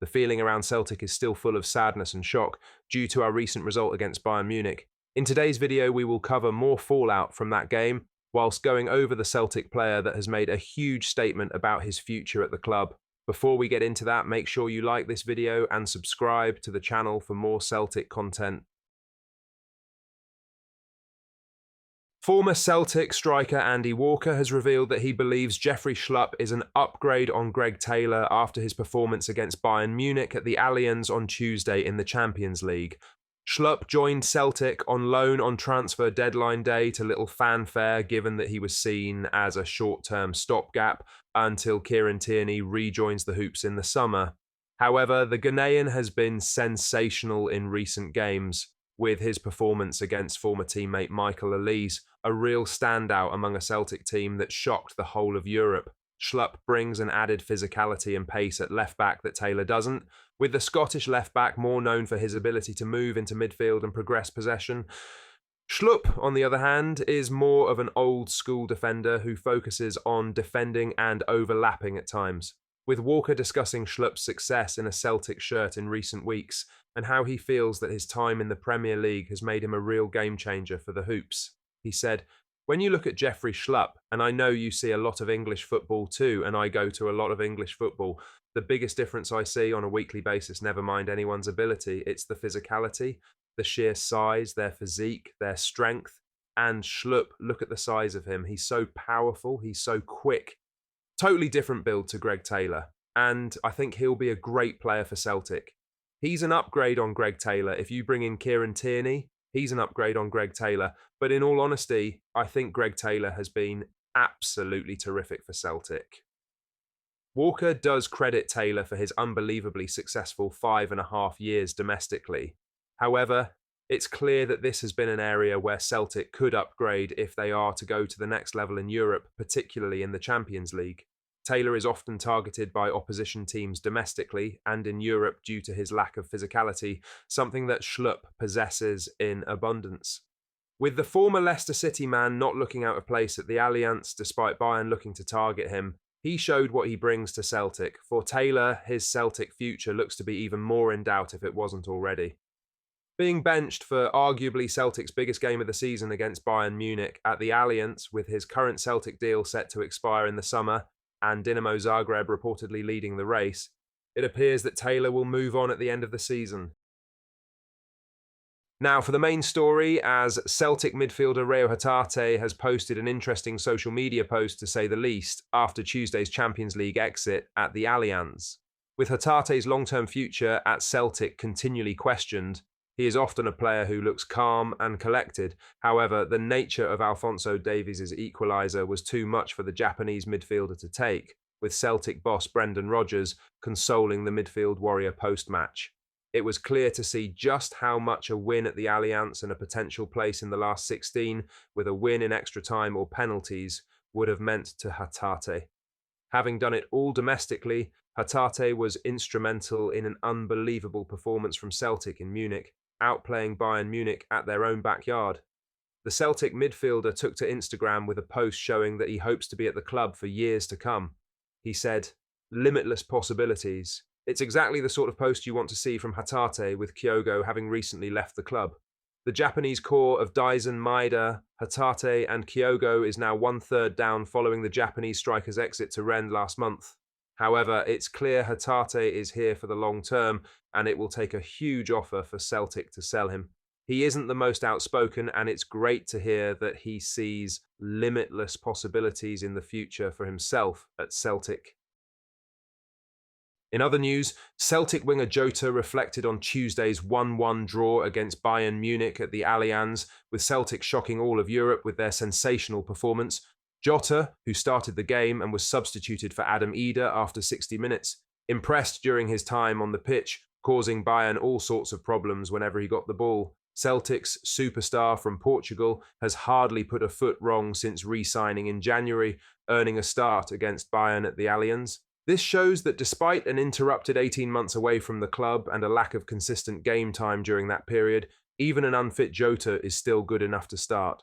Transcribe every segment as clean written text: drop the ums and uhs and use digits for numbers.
The feeling around Celtic is still full of sadness and shock due to our recent result against Bayern Munich. In today's video, we will cover more fallout from that game, whilst going over the Celtic player that has made a huge statement about his future at the club. Before we get into that, make sure you like this video and subscribe to the channel for more Celtic content. Former Celtic striker Andy Walker has revealed that he believes Jeffrey Schlupp is an upgrade on Greg Taylor after his performance against Bayern Munich at the Allianz on Tuesday in the Champions League. Schlupp joined Celtic on loan on transfer deadline day to little fanfare, given that he was seen as a short-term stopgap until Kieran Tierney rejoins the Hoops in the summer. However, the Ghanaian has been sensational in recent games, with his performance against former teammate Michael Elise a real standout among a Celtic team that shocked the whole of Europe. Schlupp brings an added physicality and pace at left-back that Taylor doesn't, with the Scottish left-back more known for his ability to move into midfield and progress possession. Schlupp, on the other hand, is more of an old-school defender who focuses on defending and overlapping at times, with Walker discussing Schlupp's success in a Celtic shirt in recent weeks and how he feels that his time in the Premier League has made him a real game-changer for the Hoops. He said, "When you look at Jeffrey Schlupp, and I know you see a lot of English football too, and I go to a lot of English football, the biggest difference I see on a weekly basis, never mind anyone's ability, it's the physicality, the sheer size, their physique, their strength. And Schlupp, look at the size of him. He's so powerful, he's so quick. Totally different build to Greg Taylor, and I think he'll be a great player for Celtic. He's an upgrade on Greg Taylor. If you bring in Kieran Tierney, he's an upgrade on Greg Taylor. But in all honesty, I think Greg Taylor has been absolutely terrific for Celtic." Walker does credit Taylor for his unbelievably successful 5.5 years domestically. However, it's clear that this has been an area where Celtic could upgrade if they are to go to the next level in Europe, particularly in the Champions League. Taylor is often targeted by opposition teams domestically and in Europe due to his lack of physicality, something that Schlupp possesses in abundance. With the former Leicester City man not looking out of place at the Allianz despite Bayern looking to target him, he showed what he brings to Celtic. For Taylor, his Celtic future looks to be even more in doubt if it wasn't already. Being benched for arguably Celtic's biggest game of the season against Bayern Munich at the Allianz, with his current Celtic deal set to expire in the summer, and Dinamo Zagreb reportedly leading the race, it appears that Taylor will move on at the end of the season. Now for the main story, as Celtic midfielder Reo Hatate has posted an interesting social media post to say the least after Tuesday's Champions League exit at the Allianz. With Hatate's long-term future at Celtic continually questioned, he is often a player who looks calm and collected. However, the nature of Alphonso Davies' equaliser was too much for the Japanese midfielder to take, with Celtic boss Brendan Rodgers consoling the midfield warrior post-match. It was clear to see just how much a win at the Allianz and a potential place in the last 16, with a win in extra time or penalties, would have meant to Hatate. Having done it all domestically, Hatate was instrumental in an unbelievable performance from Celtic in Munich, outplaying Bayern Munich at their own backyard. The Celtic midfielder took to Instagram with a post showing that he hopes to be at the club for years to come. He said, "Limitless possibilities." It's exactly the sort of post you want to see from Hatate, with Kyogo having recently left the club. The Japanese core of Daisen, Maeda, Hatate and Kyogo is now 1/3 down following the Japanese striker's exit to Rennes last month. However, it's clear Hatate is here for the long term, and it will take a huge offer for Celtic to sell him. He isn't the most outspoken, and it's great to hear that he sees limitless possibilities in the future for himself at Celtic. In other news, Celtic winger Jota reflected on Tuesday's 1-1 draw against Bayern Munich at the Allianz, with Celtic shocking all of Europe with their sensational performance. Jota, who started the game and was substituted for Adam Eder after 60 minutes, impressed during his time on the pitch, causing Bayern all sorts of problems whenever he got the ball. Celtic's superstar from Portugal has hardly put a foot wrong since re-signing in January, earning a start against Bayern at the Allianz. This shows that despite an interrupted 18 months away from the club and a lack of consistent game time during that period, even an unfit Jota is still good enough to start.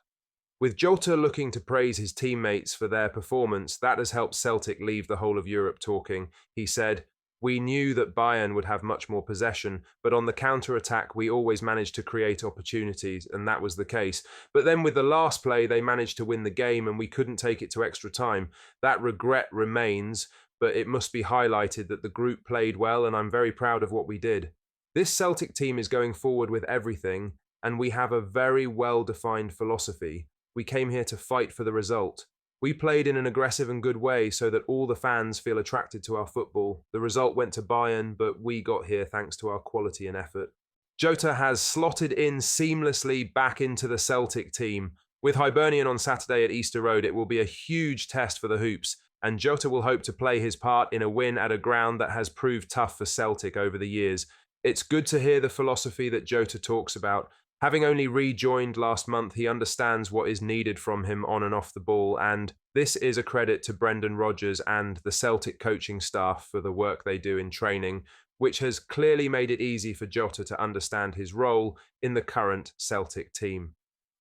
With Jota looking to praise his teammates for their performance, that has helped Celtic leave the whole of Europe talking. He said, We knew that Bayern would have much more possession, but on the counter-attack we always managed to create opportunities, and that was the case. But then with the last play they managed to win the game and we couldn't take it to extra time. That regret remains, but it must be highlighted that the group played well and I'm very proud of what we did. This Celtic team is going forward with everything, and we have a very well-defined philosophy. We came here to fight for the result. We played in an aggressive and good way so that all the fans feel attracted to our football. The result went to Bayern, but we got here thanks to our quality and effort. Jota has slotted in seamlessly back into the Celtic team. With Hibernian on Saturday at Easter Road, it will be a huge test for the Hoops, and Jota will hope to play his part in a win at a ground that has proved tough for Celtic over the years. It's good to hear the philosophy that Jota talks about. Having only rejoined last month, he understands what is needed from him on and off the ball, and this is a credit to Brendan Rodgers and the Celtic coaching staff for the work they do in training, which has clearly made it easy for Jota to understand his role in the current Celtic team.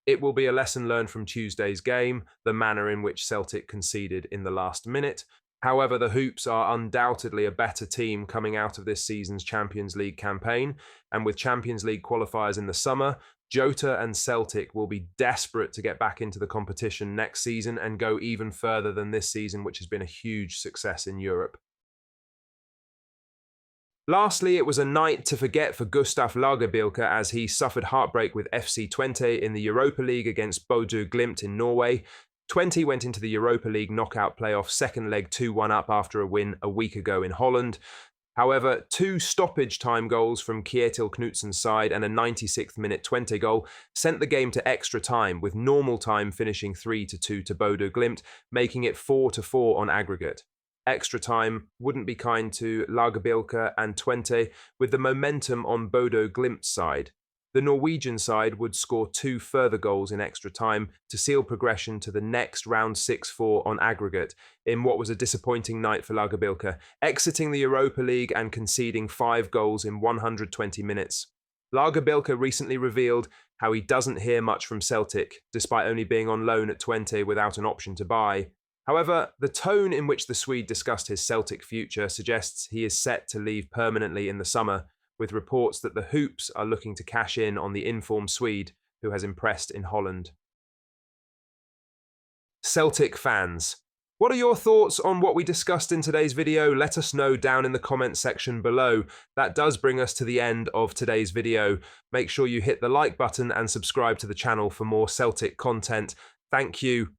It will be a lesson learned from Tuesday's game, the manner in which Celtic conceded in the last minute. However, the Hoops are undoubtedly a better team coming out of this season's Champions League campaign, and with Champions League qualifiers in the summer, Jota and Celtic will be desperate to get back into the competition next season and go even further than this season, which has been a huge success in Europe. Lastly, it was a night to forget for Gustav Lagerbielke as he suffered heartbreak with FC Twente in the Europa League against Bodø Glimt in Norway. Twente went into the Europa League knockout playoff second leg 2-1 up after a win a week ago in Holland. However, 2 stoppage time goals from Kjetil Knutsen's side and a 96th minute Twente goal sent the game to extra time, with normal time finishing 3-2 to Bodø Glimt, making it 4-4 on aggregate. Extra time wouldn't be kind to Lagerbielke and Twente, with the momentum on Bodø Glimt's side. The Norwegian side would score 2 further goals in extra time to seal progression to the next round 6-4 on aggregate in what was a disappointing night for Lagerbielke, exiting the Europa League and conceding 5 goals in 120 minutes. Lagerbielke recently revealed how he doesn't hear much from Celtic, despite only being on loan at Twente without an option to buy. However, the tone in which the Swede discussed his Celtic future suggests he is set to leave permanently in the summer, with reports that the Hoops are looking to cash in on the informed Swede who has impressed in Holland. Celtic fans, what are your thoughts on what we discussed in today's video? Let us know down in the comments section below. That does bring us to the end of today's video. Make sure you hit the like button and subscribe to the channel for more Celtic content. Thank you,